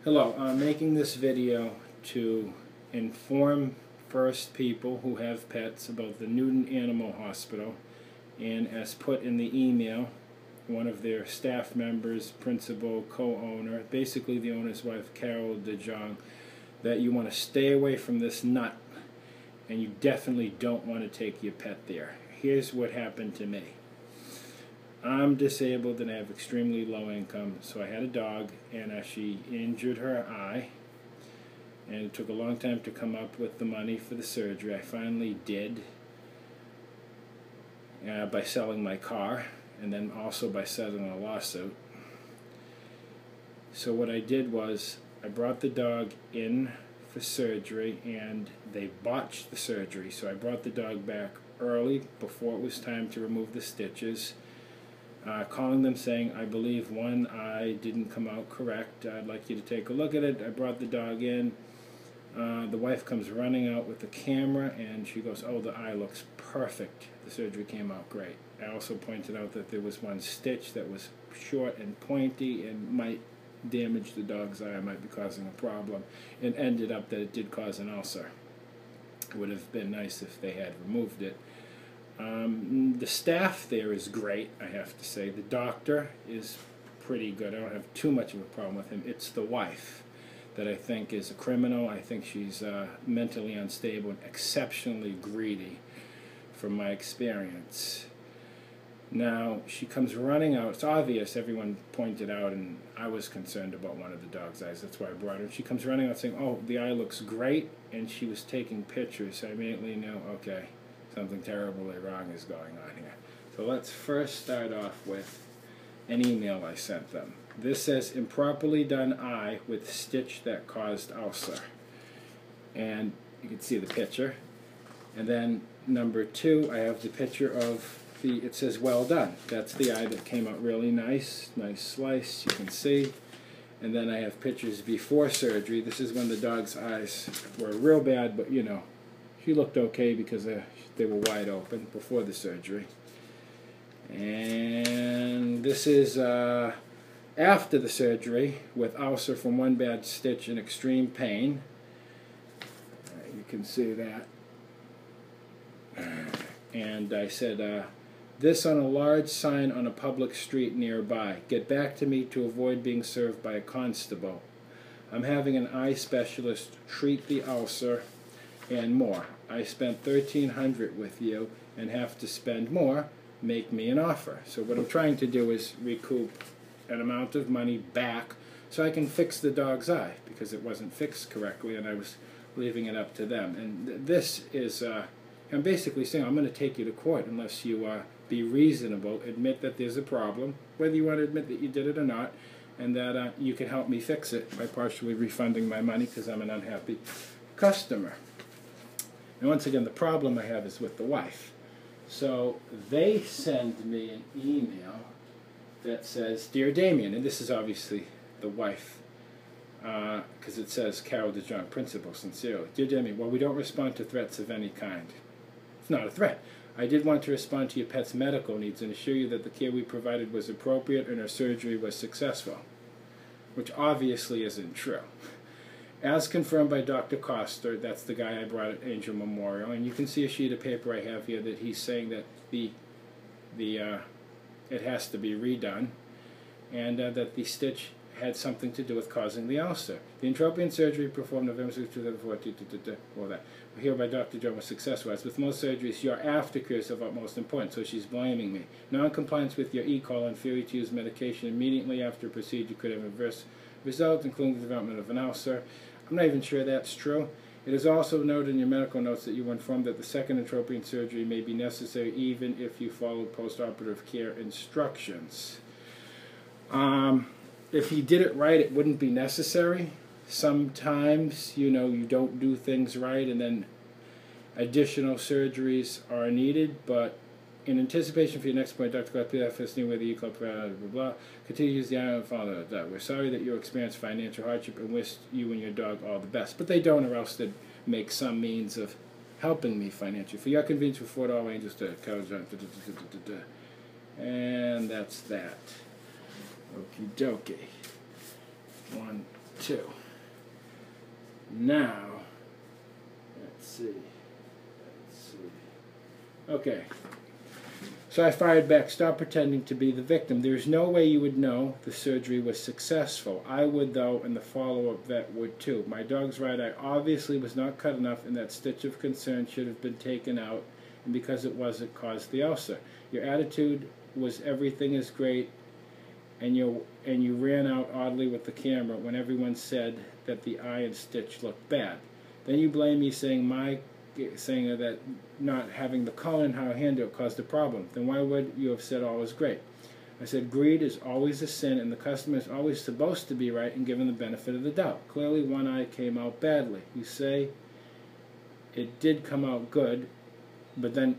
Hello, I'm making this video to inform first people who have pets about the Newton Animal Hospital, and as put in the email, one of their staff members, principal, co-owner, basically the owner's wife, Carol DeJong, that you want to stay away from this nut and you definitely don't want to take your pet there. Here's what happened to me. I'm disabled and I have extremely low income, so I had a dog and she injured her eye, and it took a long time to come up with the money for the surgery. I finally did by selling my car and then also by settling a lawsuit. So what I did was I brought the dog in for surgery and they botched the surgery, so I brought the dog back early before it was time to remove the stitches. Calling them saying, I believe one eye didn't come out correct. I'd like you to take a look at it. I brought the dog in. The wife comes running out with the camera and she goes, oh, the eye looks perfect. The surgery came out great. I also pointed out that there was one stitch that was short and pointy and might damage the dog's eye, might be causing a problem. It ended up that it did cause an ulcer. It would have been nice if they had removed it. The staff there is great, I have to say. The doctor is pretty good. I don't have too much of a problem with him. It's the wife that I think is a criminal. I think she's mentally unstable and exceptionally greedy from my experience. Now, she comes running out. It's obvious, everyone pointed out, and I was concerned about one of the dog's eyes. That's why I brought her. She comes running out saying, oh, the eye looks great, and she was taking pictures. I immediately knew, okay, something terribly wrong is going on here. So let's first start off with an email I sent them. This says, improperly done eye with stitch that caused ulcer. And you can see the picture. And then number 2, I have the picture of it says well done. That's the eye that came out really nice. Nice slice, you can see. And then I have pictures before surgery. This is when the dog's eyes were real bad, but you know, she looked okay because they were wide open before the surgery. And this is after the surgery with ulcer from one bad stitch and extreme pain. You can see that. And I said, this on a large sign on a public street nearby. Get back to me to avoid being served by a constable. I'm having an eye specialist treat the ulcer and more. I spent $1,300 with you and have to spend more. Make me an offer. So what I'm trying to do is recoup an amount of money back so I can fix the dog's eye because it wasn't fixed correctly and I was leaving it up to them. And this is, I'm basically saying I'm going to take you to court unless you be reasonable, admit that there's a problem, whether you want to admit that you did it or not, and that you can help me fix it by partially refunding my money because I'm an unhappy customer. And once again, the problem I have is with the wife. So they send me an email that says, Dear Damien, and this is obviously the wife, because it says Carol DeJong, principal, sincerely. Dear Damien, well, we don't respond to threats of any kind. It's not a threat. I did want to respond to your pet's medical needs and assure you that the care we provided was appropriate and our surgery was successful, which obviously isn't true. As confirmed by Dr. Coster, that's the guy I brought at Angel Memorial, and you can see a sheet of paper I have here that he's saying that it has to be redone, and that the stitch had something to do with causing the ulcer. The entropian surgery performed November 6, 2014, all that. Hereby Dr. Joe was successful. As with most surgeries, your aftercare is of utmost importance, so she's blaming me. Non-compliance with your e-call and failure to use medication immediately after a procedure could have adverse results, including the development of an ulcer. I'm not even sure that's true. It is also noted in your medical notes that you were informed that the second entropian surgery may be necessary even if you followed post-operative care instructions. If he did it right, it wouldn't be necessary. Sometimes, you know, you don't do things right and then additional surgeries are needed, but in anticipation for your next point, Dr. PFS knew where the E-Club, blah, blah, blah, continue to use the iron follow that. We're sorry that you experienced financial hardship and wish you and your dog all the best. But they don't, or else they'd make some means of helping me financially. For your convenience, for $4 angels to college. And that's that. Okie dokie. One 2. Now, let's see. Okay. So I fired back, stop pretending to be the victim. There's no way you would know the surgery was successful. I would, though, and the follow-up vet would, too. My dog's right eye obviously was not cut enough, and that stitch of concern should have been taken out, and because it was, it caused the ulcer. Your attitude was everything is great, and you ran out oddly with the camera when everyone said that the eye and stitch looked bad. Then you blame me saying that not having the cone and how I handle it caused the problem. Then why would you have said all was great? I said greed is always a sin, and the customer is always supposed to be right and given the benefit of the doubt. Clearly one eye came out badly. You say it did come out good, but then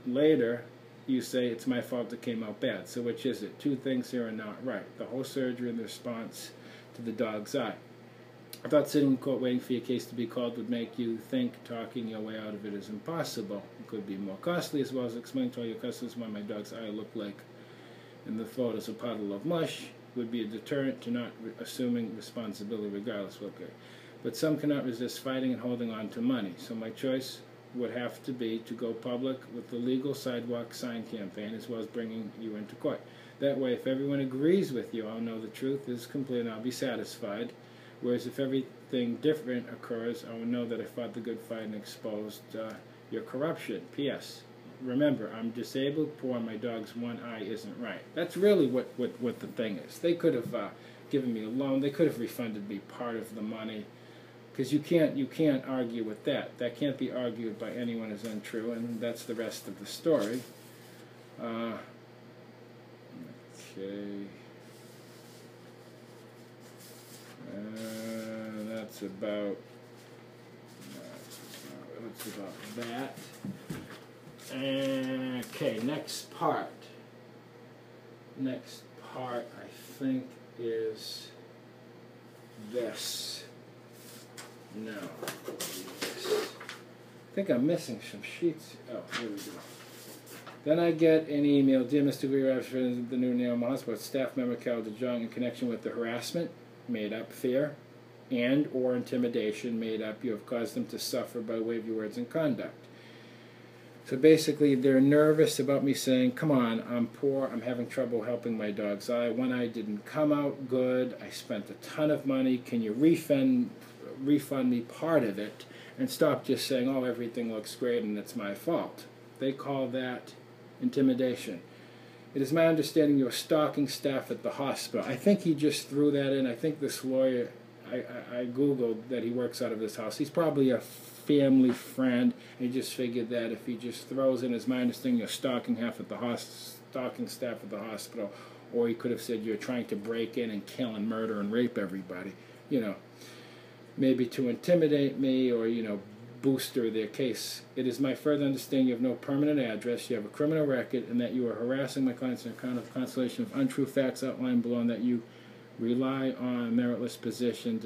later you say it's my fault it came out bad. So which is it? Two things here are not right. The whole surgery and the response to the dog's eye. I thought sitting in court waiting for your case to be called would make you think talking your way out of it is impossible. It could be more costly, as well as explaining to all your customers why my dog's eye looked like in the photos a puddle of mush would be a deterrent to not assuming responsibility regardless. Okay. But some cannot resist fighting and holding on to money. So my choice would have to be to go public with the legal sidewalk sign campaign as well as bringing you into court. That way, if everyone agrees with you, I'll know the truth is complete and I'll be satisfied. Whereas if everything different occurs, I will know that I fought the good fight and exposed your corruption. P.S. Remember, I'm disabled, poor, my dog's one eye isn't right. That's really what the thing is. They could have given me a loan. They could have refunded me part of the money. Because you can't argue with that. That can't be argued by anyone as untrue, and that's the rest of the story. Okay. That's about that. Okay, next part. Next part, I think, is this. No. I think I'm missing some sheets. Oh, here we go. Then I get an email, dear Mr. Weir, I've written the new Neil Hospital staff member Carol DeJong in connection with the harassment, made up fear, and or intimidation, made up you have caused them to suffer by way of your words and conduct. So basically, they're nervous about me saying, come on, I'm poor, I'm having trouble helping my dog's eye. One eye didn't come out good, I spent a ton of money, can you refund me part of it, and stop just saying, oh, everything looks great and it's my fault. They call that intimidation. It is my understanding you're stalking staff at the hospital. I think he just threw that in. I think this lawyer, I Googled that he works out of this house. He's probably a family friend, and he just figured that if he just throws in, as my understanding, you're stalking stalking staff at the hospital, or he could have said you're trying to break in and kill and murder and rape everybody. You know, maybe to intimidate me or, you know, booster their case. It is my further understanding you have no permanent address, you have a criminal record, and that you are harassing my clients on account of constellation of untrue facts outlined below, and that you rely on a meritless position.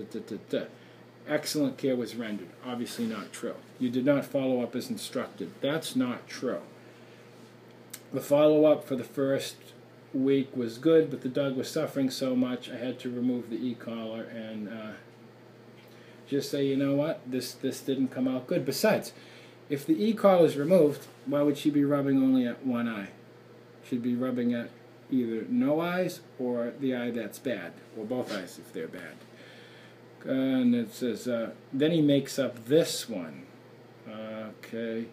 Excellent care was rendered. Obviously not true. You did not follow up as instructed. That's not true. The follow-up for the first week was good, but the dog was suffering so much I had to remove the e-collar and just say, you know what, this didn't come out good. Besides, if the e-collar is removed, why would she be rubbing only at one eye? She'd be rubbing at either no eyes or the eye that's bad, or both eyes if they're bad. And it says, then he makes up this one. Okay.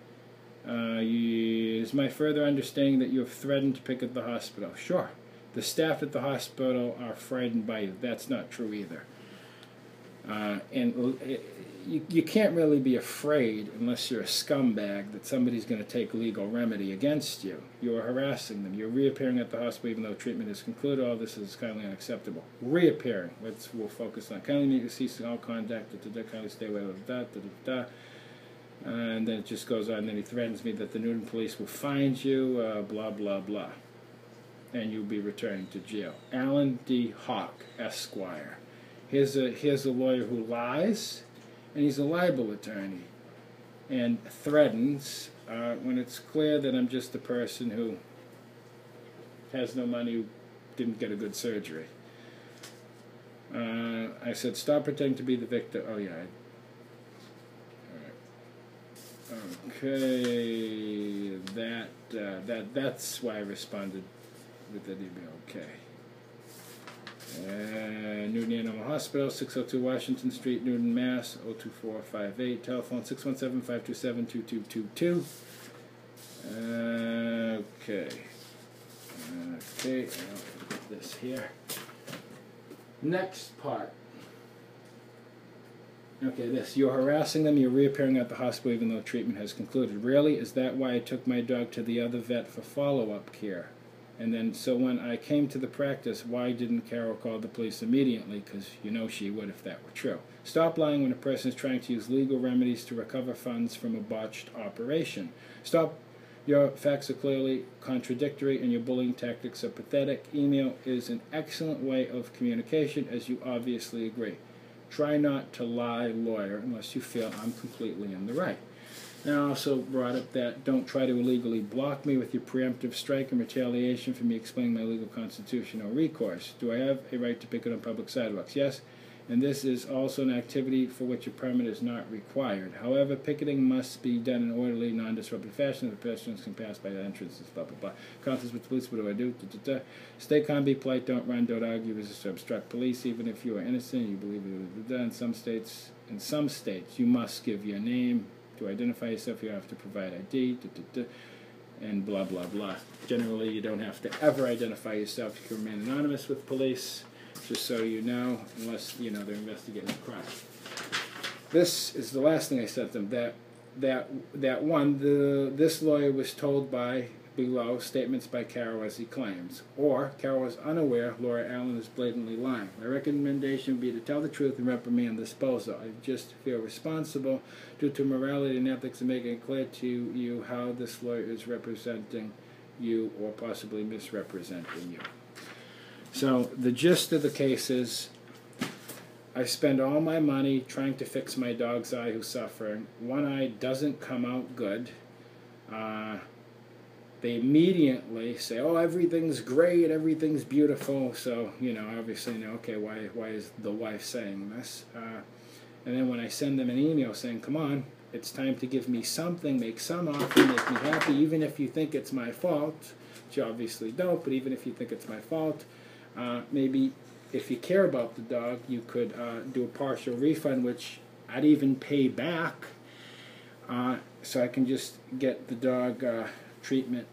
Is my further understanding that you have threatened to pick at the hospital? Sure. The staff at the hospital are frightened by you. That's not true either. You can't really be afraid unless you're a scumbag that somebody's going to take legal remedy against you. You're harassing them. You're reappearing at the hospital even though treatment is concluded. All this is kindly unacceptable. Reappearing. We'll focus on kindly need to cease all contact. Kindly stay away with that. And then it just goes on. And then he threatens me that the Newton police will find you. Blah blah blah. And you'll be returning to jail. Alan D. Hawk, Esquire. Here's a lawyer who lies, and he's a libel attorney, and threatens when it's clear that I'm just a person who has no money, who didn't get a good surgery. I said, stop pretending to be the victim. Oh, yeah. Okay. That's why I responded with the D.V.M. Okay. Newton Animal Hospital, 602 Washington Street, Newton, Mass. 02458. Telephone 617-527-2222. Okay. Okay, I'll put this here. Next part. Okay, this. You're harassing them, you're reappearing at the hospital even though treatment has concluded. Really? Is that why I took my dog to the other vet for follow-up care? And then, so when I came to the practice, why didn't Carol call the police immediately? Because you know she would if that were true. Stop lying when a person is trying to use legal remedies to recover funds from a botched operation. Stop. Your facts are clearly contradictory and your bullying tactics are pathetic. Email is an excellent way of communication, as you obviously agree. Try not to lie, lawyer, unless you feel I'm completely in the right. And I also brought up that don't try to illegally block me with your preemptive strike and retaliation for me explaining my legal constitutional recourse. Do I have a right to picket on public sidewalks? Yes. And this is also an activity for which a permit is not required. However, picketing must be done in an orderly, non-disruptive fashion. The pedestrians can pass by the entrances, blah, blah, blah. Conference with police, what do I do? Da, da, da. Stay calm, be polite, don't run, don't argue, resist or obstruct police, even if you are innocent, you believe it. Da, da, da. In some states, you must give your name. To identify yourself, you have to provide ID, da, da, da, and blah, blah, blah. Generally, you don't have to ever identify yourself. You can remain anonymous with police. Just so you know, unless, you know, they're investigating a crime. This is the last thing I sent them. This lawyer was told by below statements by Carol as he claims. Or, Carol is unaware Laura Allen is blatantly lying. My recommendation would be to tell the truth and reprimand the disposal. I just feel responsible due to morality and ethics in making it clear to you how this lawyer is representing you or possibly misrepresenting you. So the gist of the case is I spend all my money trying to fix my dog's eye who's suffering. One eye doesn't come out good. They immediately say, oh, everything's great, everything's beautiful. So, you know, obviously, you know, okay, why is the wife saying this? And then when I send them an email saying, come on, it's time to give me something, make some offer, make me happy, even if you think it's my fault, which you obviously don't, but even if you think it's my fault, maybe if you care about the dog, you could do a partial refund, which I'd even pay back, so I can just get the dog treatment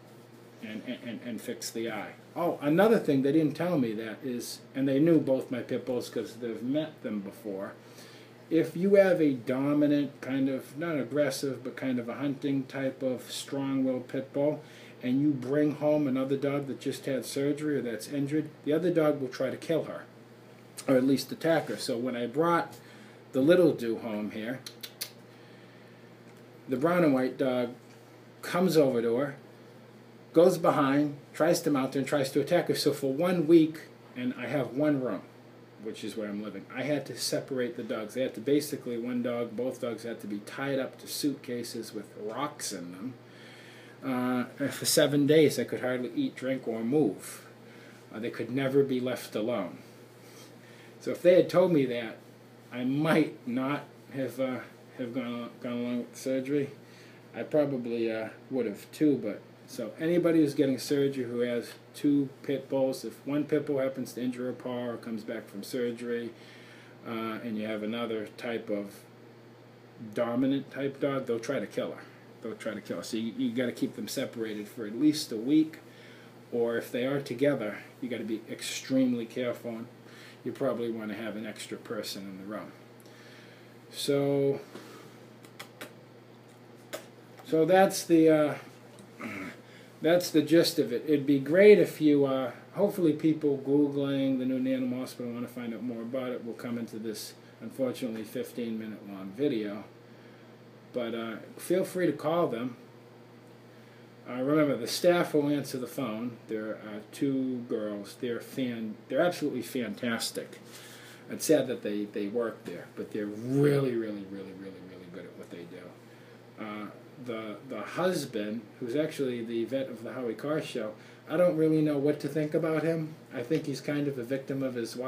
and fix the eye. Oh, another thing they didn't tell me that is, and they knew both my pit bulls because they've met them before, if you have a dominant, kind of, not aggressive, but kind of a hunting type of strong-willed pit bull, and you bring home another dog that just had surgery or that's injured, the other dog will try to kill her, or at least attack her. So when I brought the little do home here, the brown and white dog comes over to her, goes behind, tries to mount her, and tries to attack her. So for 1 week, and I have one room, which is where I'm living, I had to separate the dogs. They had to basically, both dogs had to be tied up to suitcases with rocks in them. And for 7 days, I could hardly eat, drink, or move. They could never be left alone. So if they had told me that, I might not have gone along with the surgery. I probably would have too. But so anybody who's getting surgery who has 2 pit bulls, if one pit bull happens to injure a paw or comes back from surgery, and you have another type of dominant type dog, they'll try to kill her. They'll try to kill her. So you got to keep them separated for at least a week, or if they are together, you got to be extremely careful. And you probably want to have an extra person in the room. So that's the gist of it. It'd be great if you, hopefully people Googling the Newton Animal Hospital want to find out more about it will come into this, unfortunately, 15-minute long video. But feel free to call them. Remember, the staff will answer the phone. There are 2 girls. They're absolutely fantastic. It's sad that they work there, but they're really, really, really, really, really good at what they do. The husband, who's actually the vet of the Howie Carr show, I don't really know what to think about him. I think he's kind of a victim of his wife.